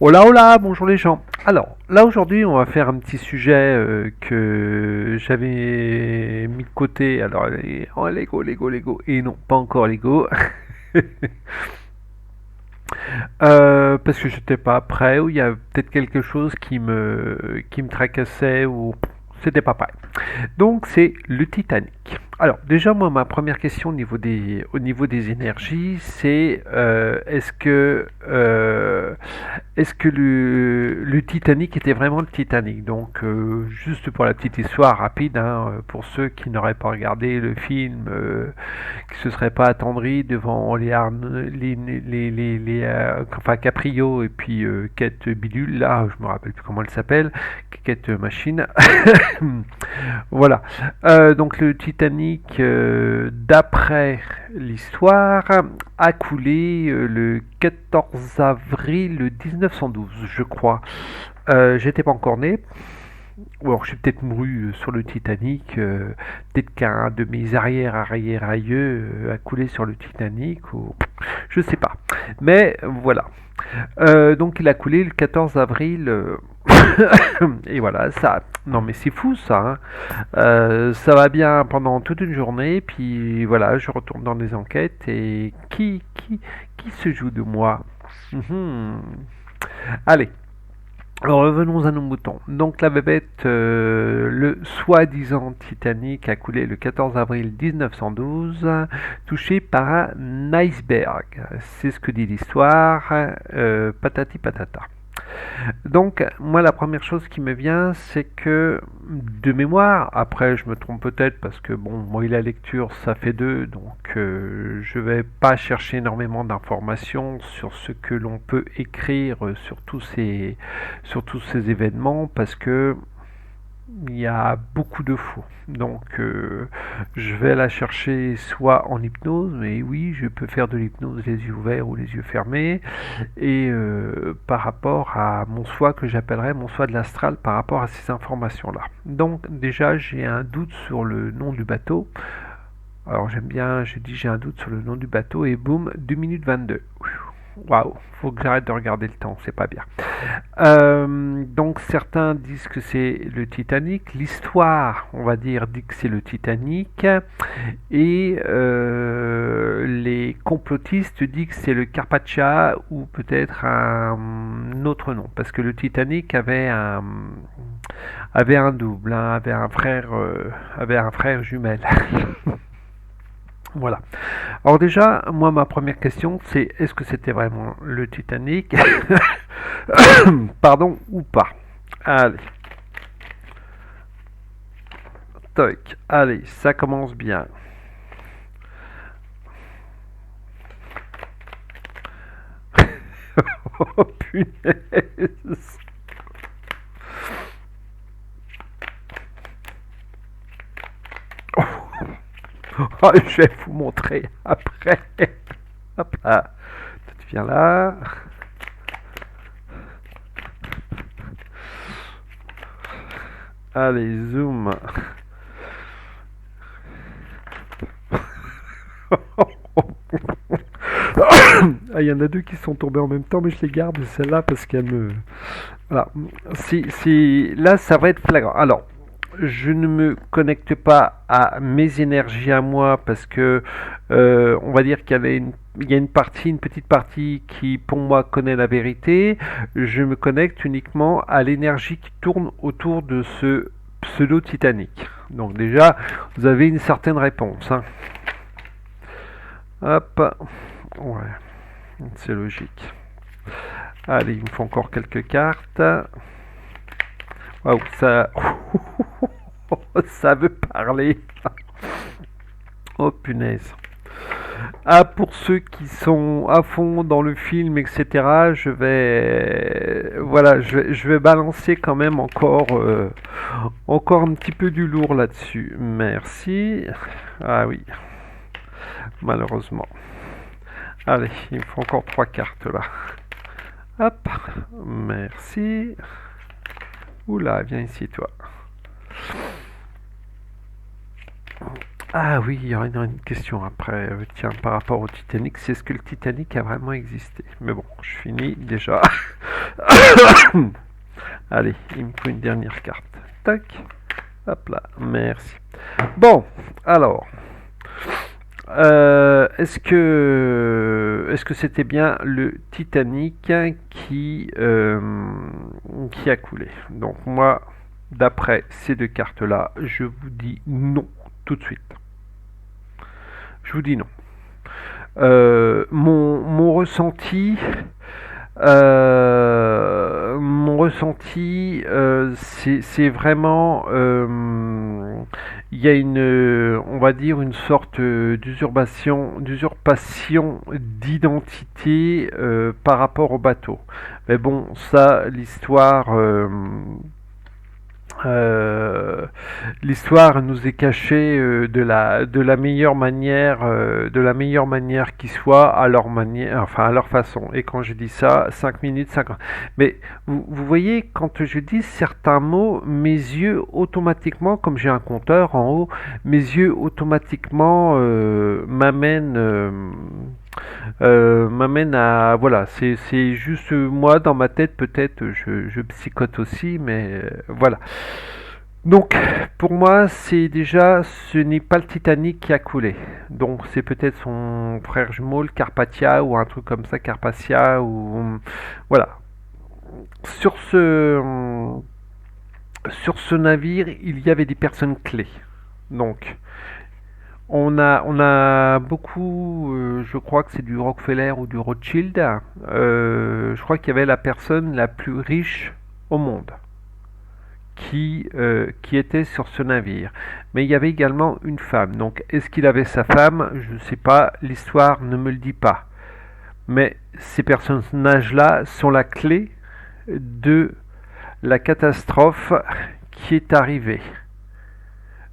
Hola, hola, bonjour les gens. Alors, là aujourd'hui, on va faire un petit sujet que j'avais mis de côté. Alors, oh, Lego, Lego, Lego. Et non, pas encore Lego. Parce que j'étais pas prêt, ou il y a peut-être quelque chose qui me tracassait, ou c'était pas prêt. Donc c'est le Titanic. Alors déjà moi ma première question au niveau des énergies c'est est-ce que le Titanic était vraiment le Titanic. Donc juste pour la petite histoire rapide hein, pour ceux qui n'auraient pas regardé le film, qui se seraient pas attendris devant enfin Caprio et puis Kate Bidule là je me rappelle plus comment elle s'appelle, Kate Machine. Voilà. Donc le Titanic, d'après l'histoire, a coulé le 14 avril 1912, je crois. J'étais pas encore né. Ou alors je suis peut-être mouru sur le Titanic. Peut-être qu'un de mes arrière-arrière-aïeux a coulé sur le Titanic. Ou... Je sais pas. Mais voilà. Donc il a coulé le 14 avril. Et voilà, ça. Non mais c'est fou ça. Hein. Ça va bien pendant toute une journée, puis voilà, je retourne dans des enquêtes et qui se joue de moi. Mhm. Allez, alors revenons à nos moutons. Donc la bébête, le soi-disant Titanic a coulé le 14 avril 1912, touché par un iceberg. C'est ce que dit l'histoire. Patati patata. Donc, moi, la première chose qui me vient, c'est que, de mémoire, après, je me trompe peut-être parce que, bon, moi, la lecture, ça fait deux, donc je vais pas chercher énormément d'informations sur ce que l'on peut écrire sur tous ces événements, parce que il y a beaucoup de faux. Donc, je vais la chercher soit en hypnose, mais oui, je peux faire de l'hypnose les yeux ouverts ou les yeux fermés, et par rapport à mon soi que j'appellerais mon soi de l'astral par rapport à ces informations-là. Donc, déjà, j'ai un doute sur le nom du bateau. Alors, j'aime bien, j'ai dit j'ai un doute sur le nom du bateau, et boum, 2 minutes 22. Waouh, faut que j'arrête de regarder le temps, c'est pas bien. Donc certains disent que c'est le Titanic, l'histoire, on va dire, dit que c'est le Titanic, et les complotistes disent que c'est le Carpathia ou peut-être un autre nom, parce que le Titanic avait un double, hein, avait un frère jumelle. Voilà. Alors déjà, moi ma première question c'est est-ce que c'était vraiment le Titanic pardon ou pas. Allez, toc, allez, ça commence bien. Oh punaise. Oh, je vais vous montrer après. Hop là. Tu viens là. Allez, zoom. Ah, il y en a deux qui sont tombés en même temps, mais je les garde celle-là parce qu'elle me. Voilà. Là, ça va être flagrant. Alors, je ne me connecte pas à mes énergies à moi parce que on va dire il y a une petite partie qui pour moi connaît la vérité. Je me connecte uniquement à l'énergie qui tourne autour de ce pseudo Titanic. Donc déjà, vous avez une certaine réponse. Hein. Hop, ouais, c'est logique. Allez, il me faut encore quelques cartes. Waouh, ça, ça veut parler. Oh punaise. Ah, pour ceux qui sont à fond dans le film, etc., voilà, je vais balancer quand même encore un petit peu du lourd là-dessus. Merci. Ah oui, malheureusement. Allez, il me faut encore 3 cartes là. Hop, merci. Oula, viens ici toi. Ah oui, il y aura une question après. Tiens, par rapport au Titanic, c'est est-ce que le Titanic a vraiment existé? Mais bon, je finis déjà. Allez, il me faut une dernière carte. Tac. Hop là, merci. Bon, alors, est-ce que c'était bien le Titanic qui a coulé? Donc moi, d'après ces deux cartes-là, je vous dis non tout de suite. Je vous dis non. Mon ressenti, c'est vraiment, il y a on va dire une sorte d'usurpation d'identité par rapport au bateau. Mais bon, ça, euh, l'histoire nous est cachée de la meilleure manière qui soit, à leur manière, enfin à leur façon. Et quand je dis ça, 5 minutes, 50. Mais vous voyez, quand je dis certains mots, mes yeux automatiquement, comme j'ai un compteur en haut, mes yeux automatiquement m'amène à voilà, c'est juste moi dans ma tête, peut-être je psychote aussi, mais voilà. Donc pour moi, c'est déjà, ce n'est pas le Titanic qui a coulé, donc c'est peut-être son frère jumeau, le Carpathia, ou un truc comme ça, Carpathia, ou voilà. sur ce sur ce navire, il y avait des personnes clés, donc on a beaucoup, je crois que c'est du Rockefeller ou du Rothschild. Je crois qu'il y avait la personne la plus riche au monde qui était sur ce navire. Mais il y avait également une femme. Donc, est-ce qu'il avait sa femme? Je ne sais pas, l'histoire ne me le dit pas. Mais ces personnages-là sont la clé de la catastrophe qui est arrivée.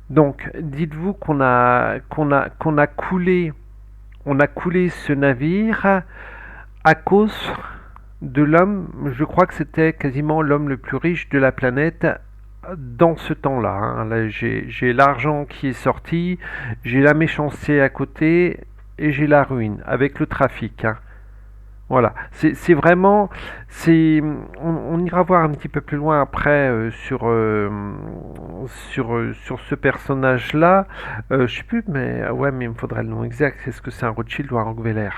Donc, dites-vous qu'on a coulé, on a coulé ce navire à cause de l'homme. Je crois que c'était quasiment l'homme le plus riche de la planète dans ce temps-là. Hein. Là, j'ai l'argent qui est sorti, j'ai la méchanceté à côté et j'ai la ruine avec le trafic. Hein. Voilà, c'est vraiment, on ira voir un petit peu plus loin après sur ce personnage-là. Je sais plus, mais ouais, mais il me faudrait le nom exact. Est-ce que c'est un Rothschild ou un Rockefeller?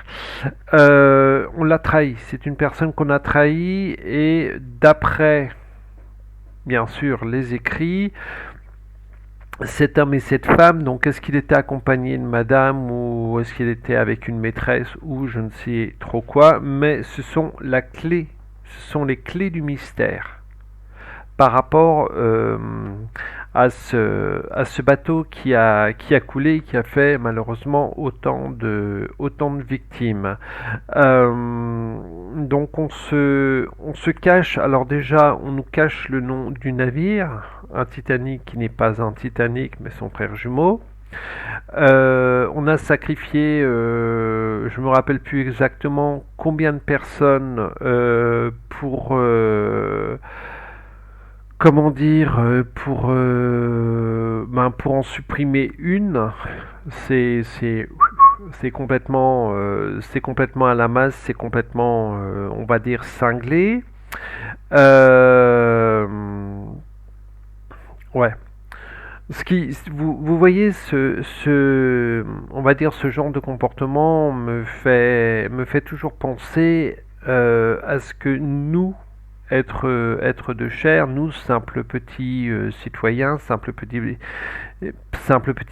On l'a trahi. C'est une personne qu'on a trahi et d'après, bien sûr, les écrits, cet homme et cette femme, donc est-ce qu'il était accompagné de madame ou est-ce qu'il était avec une maîtresse ou je ne sais trop quoi, mais ce sont ce sont les clés du mystère par rapport à ce bateau qui a coulé, qui a fait malheureusement autant de victimes. Donc on se cache, alors déjà on nous cache le nom du navire, un Titanic qui n'est pas un Titanic mais son frère jumeau. On a sacrifié, je me rappelle plus exactement combien de personnes comment dire, pour en supprimer une, c'est complètement à la masse, c'est complètement, on va dire, cinglé. Euh, ouais. Vous voyez on va dire ce genre de comportement me fait toujours penser à ce que nous, être de chair, nous, simples petits citoyens, simples petits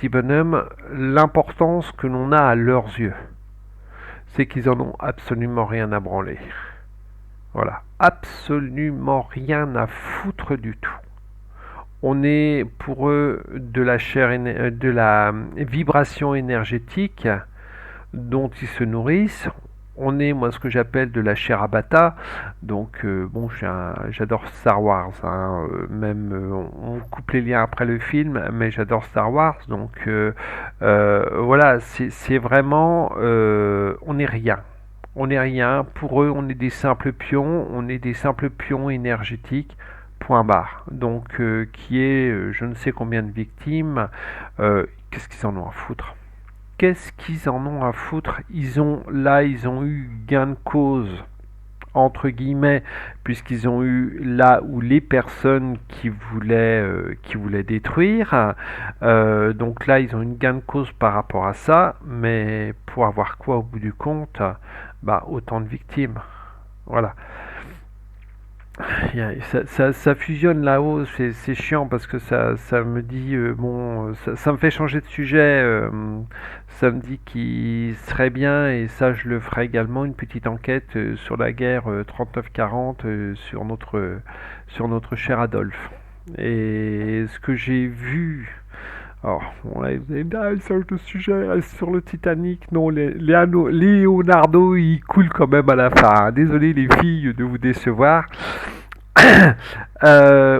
bonhommes, l'importance que l'on a à leurs yeux, c'est qu'ils en ont absolument rien à branler. Voilà, absolument rien à foutre du tout. On est pour eux de la vibration énergétique dont ils se nourrissent. On est, moi, ce que j'appelle de la chair à bata. Donc, bon, j'adore Star Wars. Hein, même, on coupe les liens après le film, mais j'adore Star Wars. Donc, voilà, c'est vraiment, on n'est rien. On n'est rien. Pour eux, on est des simples pions. On est des simples pions énergétiques. Point barre. Donc, qui est je ne sais combien de victimes. Qu'est-ce qu'ils en ont à foutre? Qu'est-ce qu'ils en ont à foutre? Ils ont eu gain de cause entre guillemets, puisqu'ils ont eu là où les personnes qui voulaient détruire. Donc là, ils ont une gain de cause par rapport à ça, mais pour avoir quoi au bout du compte? Bah, autant de victimes. Voilà. Ça fusionne là-haut, c'est chiant parce que ça me dit, bon, ça me fait changer de sujet, ça me dit qu'il serait bien, et ça je le ferai également, une petite enquête sur la guerre 39-40 sur notre cher Adolphe. Et ce que j'ai vu, alors, on a dit, ah, il change de sujet, reste sur le Titanic. Non, Leonardo, il coule quand même à la fin, hein. Désolé les filles de vous décevoir.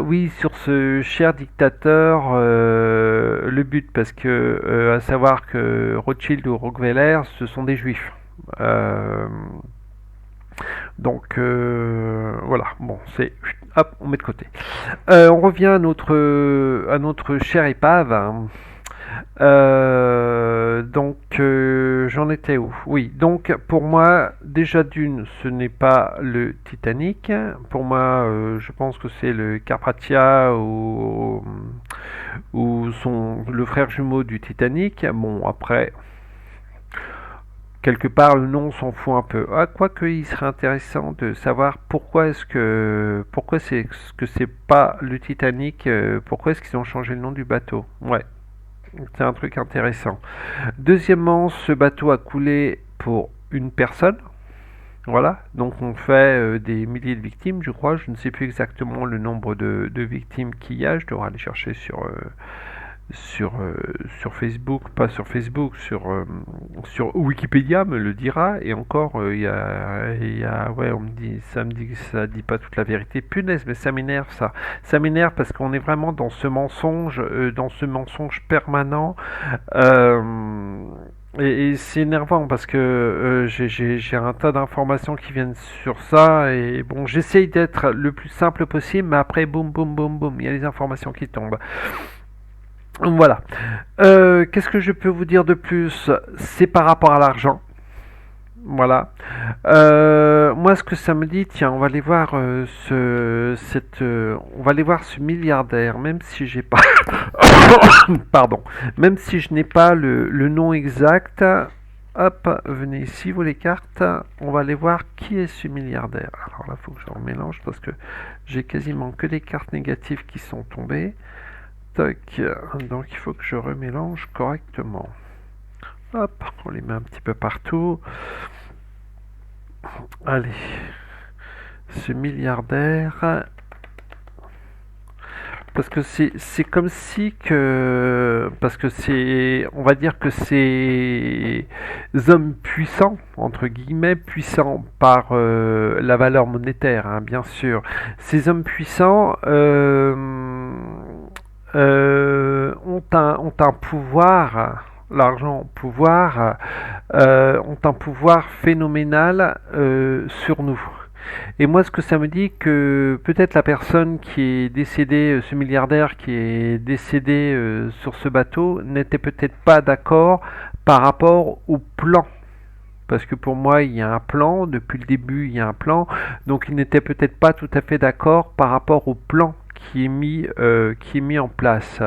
Oui, sur ce cher dictateur, le but, parce que, à savoir que Rothschild ou Rockefeller, ce sont des juifs. Euh, donc, voilà, bon, c'est... Hop, on met de côté. On revient à notre chère épave, hein. J'en étais où? Oui, donc pour moi, déjà d'une, ce n'est pas le Titanic. Pour moi, je pense que c'est le Carpathia ou le frère jumeau du Titanic. Bon, après, quelque part, le nom s'en fout un peu. Ah, quoique, il serait intéressant de savoir pourquoi c'est pas le Titanic, pourquoi est-ce qu'ils ont changé le nom du bateau. Ouais. C'est un truc intéressant. Deuxièmement, ce bateau a coulé pour une personne. Voilà, donc on fait des milliers de victimes, je crois. Je ne sais plus exactement le nombre de victimes qu'il y a. Je devrais aller chercher sur, sur Facebook, pas sur Facebook, sur Wikipédia me le dira. Et encore, ouais, ça me dit que ça dit pas toute la vérité. Punaise, mais ça m'énerve ça. Ça m'énerve parce qu'on est vraiment dans ce mensonge permanent. Euh, et c'est énervant parce que j'ai un tas d'informations qui viennent sur ça, et bon, j'essaye d'être le plus simple possible, mais après, boum, boum, boum, boum, il y a les informations qui tombent. Voilà. Qu'est-ce que je peux vous dire de plus? C'est par rapport à l'argent. Voilà. Moi, ce que ça me dit, tiens, on va aller voir on va aller voir ce milliardaire, même si j'ai pas, pardon, même si je n'ai pas le nom exact. Hop, venez ici, vous les cartes. On va aller voir qui est ce milliardaire. Alors là, il faut que je remélange parce que j'ai quasiment que des cartes négatives qui sont tombées. Toc. Donc il faut que je remélange correctement. Hop, on les met un petit peu partout. Allez, ce milliardaire, parce que c'est comme si que, parce que c'est, on va dire que ces hommes puissants, entre guillemets, puissants par la valeur monétaire, hein, bien sûr, ces hommes puissants ont un pouvoir, l'argent pouvoir, ont un pouvoir phénoménal sur nous. Et moi, ce que ça me dit, que peut-être la personne qui est décédée, ce milliardaire qui est décédé sur ce bateau, n'était peut-être pas d'accord par rapport au plan. Parce que pour moi, il y a un plan, depuis le début, il y a un plan, donc il n'était peut-être pas tout à fait d'accord par rapport au plan qui est mis en place.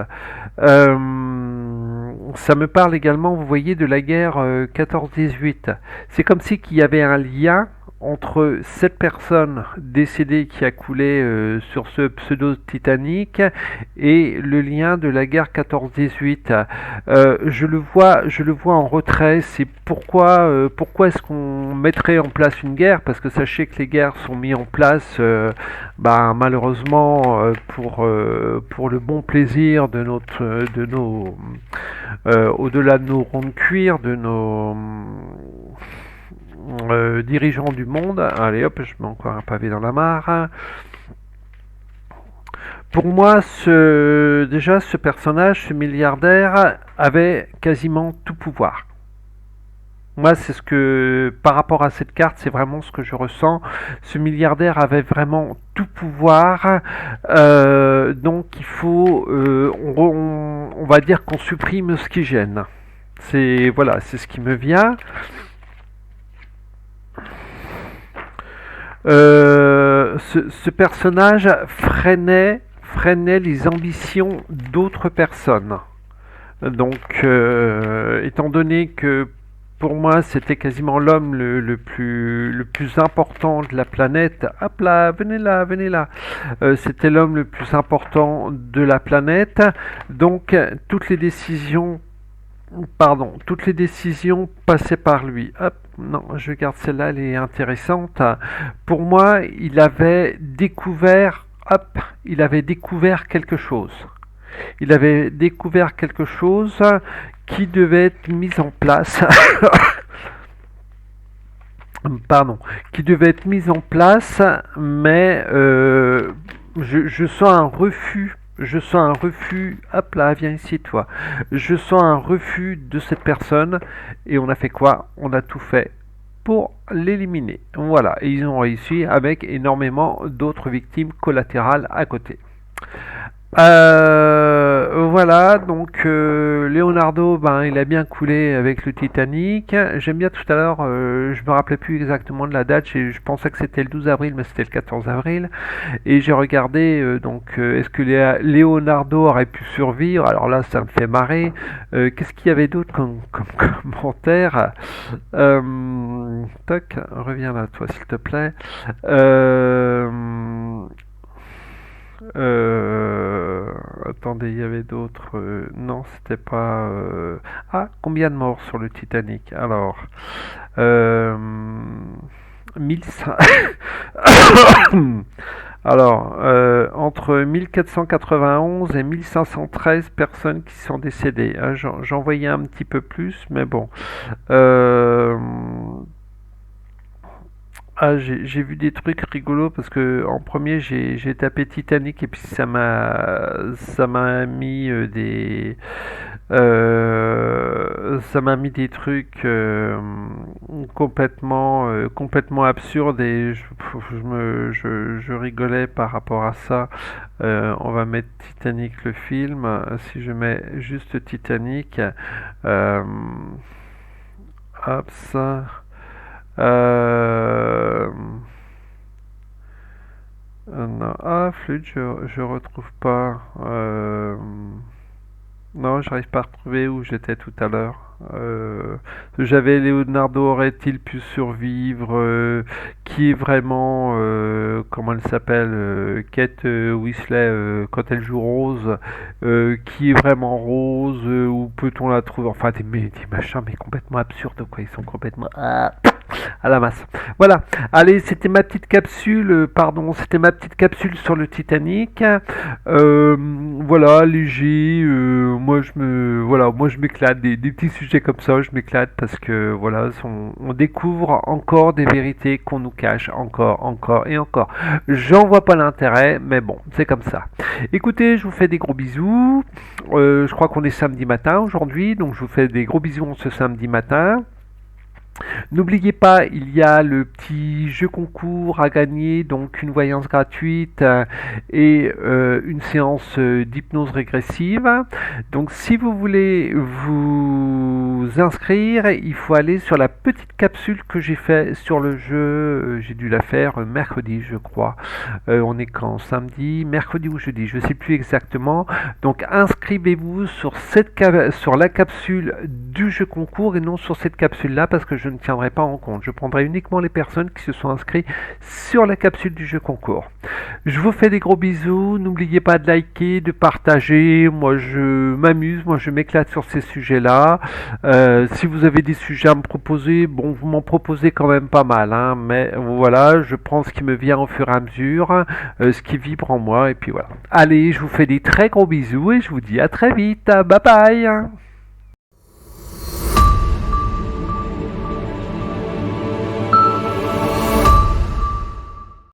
Ça me parle également, vous voyez, de la guerre 14-18. C'est comme si qu'il y avait un lien entre cette personne décédée qui a coulé sur ce pseudo Titanic et le lien de la guerre 14-18. Je le vois en retrait. C'est pourquoi est-ce qu'on mettrait en place une guerre? Parce que sachez que les guerres sont mises en place, malheureusement, pour le bon plaisir de nos, au-delà de nos ronds de cuir, de nos dirigeants du monde. Allez hop, je mets encore un pavé dans la mare. Pour moi, déjà, ce personnage, ce milliardaire, avait quasiment tout pouvoir. Moi, c'est ce que, par rapport à cette carte, c'est vraiment ce que je ressens. Ce milliardaire avait vraiment tout pouvoir. Donc, il faut, on va dire qu'on supprime ce qui gêne. Voilà, c'est ce qui me vient. Ce personnage freinait les ambitions d'autres personnes. Donc, étant donné que pour moi c'était quasiment l'homme le plus important de la planète, hop là, venez là, c'était l'homme le plus important de la planète, donc toutes les décisions passaient par lui. Hop, non, je garde celle-là, elle est intéressante. Pour moi, il avait découvert quelque chose. Il avait découvert quelque chose qui devait être mis en place. Pardon, qui devait être mis en place, mais je sens un refus. Je sens un refus. Hop là, viens ici, toi. Je sens un refus de cette personne. Et on a fait quoi? On a tout fait pour l'éliminer. Voilà. Et ils ont réussi avec énormément d'autres victimes collatérales à côté. Voilà, donc Leonardo, ben, il a bien coulé avec le Titanic. J'aime bien tout à l'heure, je me rappelais plus exactement de la date, je pensais que c'était le 12 avril, mais c'était le 14 avril. Et j'ai regardé, est-ce que Leonardo aurait pu survivre? Alors là, ça me fait marrer. Qu'est-ce qu'il y avait d'autre comme commentaire? Toc, reviens là, toi, s'il te plaît. Attendez, il y avait d'autres. Non, c'était pas. Ah, combien de morts sur le Titanic? Alors, euh, 1500. Alors, entre 1491 et 1513 personnes qui sont décédées. Hein, j'en voyais un petit peu plus, mais bon. Euh, j'ai vu des trucs rigolos parce que en premier j'ai tapé Titanic et puis ça m'a mis des trucs complètement absurdes et je rigolais par rapport à ça. On va mettre Titanic le film. Si je mets juste Titanic, euh, hop ça. Euh, non. Ah, flûte, je retrouve pas. Non, j'arrive pas à retrouver où j'étais tout à l'heure. J'avais Leonardo aurait-il pu survivre? Qui est vraiment, comment elle s'appelle? Kate Winslet quand elle joue Rose. Qui est vraiment Rose? Où peut-on la trouver? Enfin, des machins, mais complètement absurdes, quoi. Ils sont complètement à la masse. Voilà. Allez, c'était ma petite capsule sur le Titanic. Voilà, léger. Moi je m'éclate. Des petits sujets comme ça, je m'éclate parce que voilà, on découvre encore des vérités qu'on nous cache encore et encore. J'en vois pas l'intérêt, mais bon, c'est comme ça. Écoutez, je vous fais des gros bisous. Je crois qu'on est samedi matin aujourd'hui, donc je vous fais des gros bisous ce samedi matin. N'oubliez pas, il y a le petit jeu concours à gagner, donc une voyance gratuite et une séance d'hypnose régressive. Donc si vous voulez vous inscrire, il faut aller sur la petite capsule que j'ai fait sur le jeu. J'ai dû la faire mercredi, je crois. On est quand? Samedi, mercredi ou jeudi, je ne sais plus exactement. Donc inscrivez-vous sur la capsule du jeu concours et non sur cette capsule-là parce que je ne tiendrai pas en compte. Je prendrai uniquement les personnes qui se sont inscrites sur la capsule du jeu concours. Je vous fais des gros bisous. N'oubliez pas de liker, de partager. Moi, je m'amuse. Moi, je m'éclate sur ces sujets-là. Si vous avez des sujets à me proposer, bon, vous m'en proposez quand même pas mal. Hein, mais voilà, je prends ce qui me vient au fur et à mesure, ce qui vibre en moi. Et puis voilà. Allez, je vous fais des très gros bisous et je vous dis à très vite. Bye bye.